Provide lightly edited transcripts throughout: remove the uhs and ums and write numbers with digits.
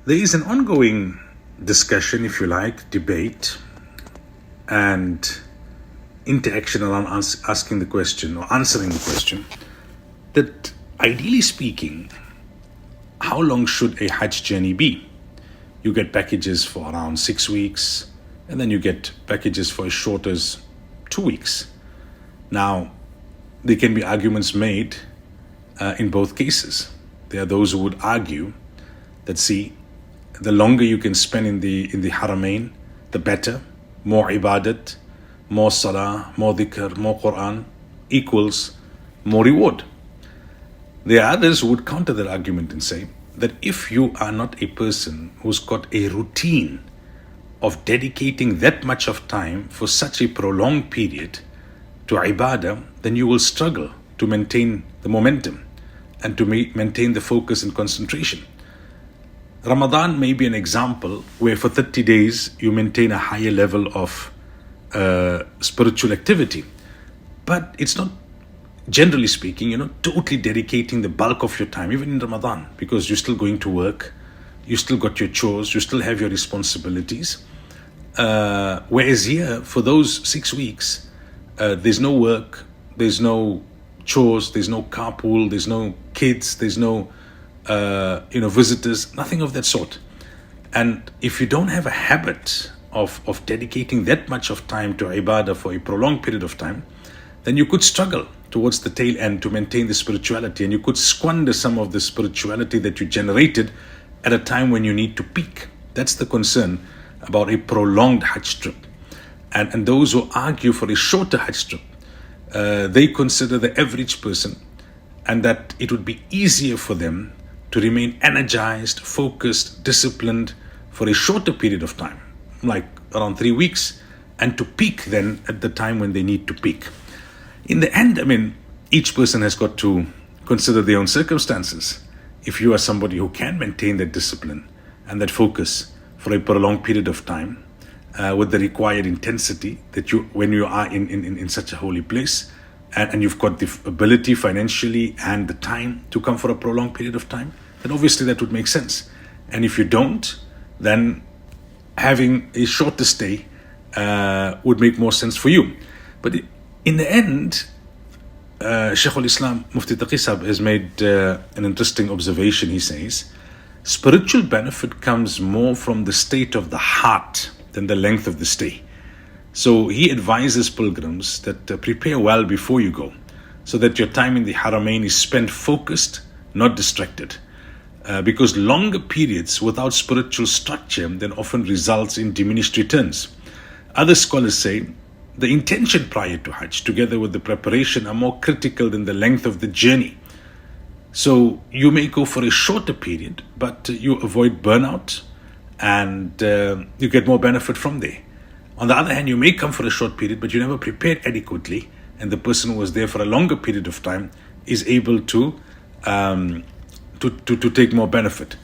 There is an ongoing discussion, if you like, debate and interaction around asking the question or answering the question that, ideally speaking, how long should a Hajj journey be? You get packages for around 6 weeks, and then you get packages for as short as 2 weeks. Now, there can be arguments made in both cases. There are those who would argue that, see, the longer you can spend in the Haramain, the better. More ibadat, more salah, more dhikr, more Qur'an equals more reward. There are others who would counter that argument and say that if you are not a person who's got a routine of dedicating that much of time for such a prolonged period to ዒባdah, then you will struggle to maintain the momentum and to maintain the focus and concentration. Ramadan may be an example where for 30 days you maintain a higher level of spiritual activity, but it's not, generally speaking, you're not totally dedicating the bulk of your time, even in Ramadan, because you're still going to work, you still got your chores, you still have your responsibilities. Whereas here, for those 6 weeks, there's no work, there's no chores, there's no carpool, there's no kids, there's no visitors, nothing of that sort. And if you don't have a habit of dedicating that much of time to ibadah for a prolonged period of time, then you could struggle towards the tail end to maintain the spirituality, and you could squander some of the spirituality that you generated at a time when you need to peak. That's the concern about a prolonged Hajj trip. And those who argue for a shorter Hajj trip, they consider the average person, and that it would be easier for them to remain energized, focused, disciplined for a shorter period of time, like around 3 weeks, and to peak then at the time when they need to peak. In the end, each person has got to consider their own circumstances. If you are somebody who can maintain that discipline and that focus for a prolonged period of time, with the required intensity that when you are in such a holy place, and you've got the ability financially and the time to come for a prolonged period of time, then obviously that would make sense. And if you don't, then having a shorter stay would make more sense for you. But in the end, Shaykh al-Islam Mufti Taqī has made an interesting observation. He says, spiritual benefit comes more from the state of the heart than the length of the stay. So he advises pilgrims that prepare well before you go, so that your time in the Haramain is spent focused, not distracted. Because longer periods without spiritual structure then often results in diminished returns. Other scholars say the intention prior to Hajj, together with the preparation, are more critical than the length of the journey. So you may go for a shorter period, but you avoid burnout and you get more benefit from there. On the other hand, you may come for a short period, but you never prepared adequately, and the person who was there for a longer period of time is able to take more benefit.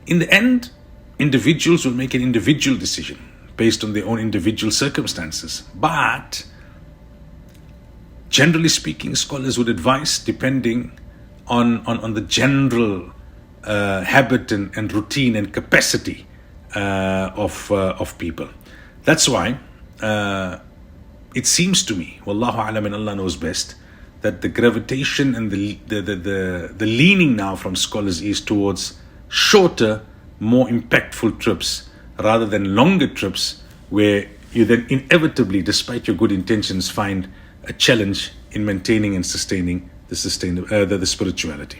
In the end, individuals will make an individual decision based on their own individual circumstances. But generally speaking, scholars would advise, depending on the general habit and routine and capacity of people. That's why it seems to me, Wallahu a'lam, and Allah knows best, that the gravitation and the leaning now from scholars is towards shorter, more impactful trips rather than longer trips where you then inevitably, despite your good intentions, find a challenge in maintaining and sustaining the spirituality.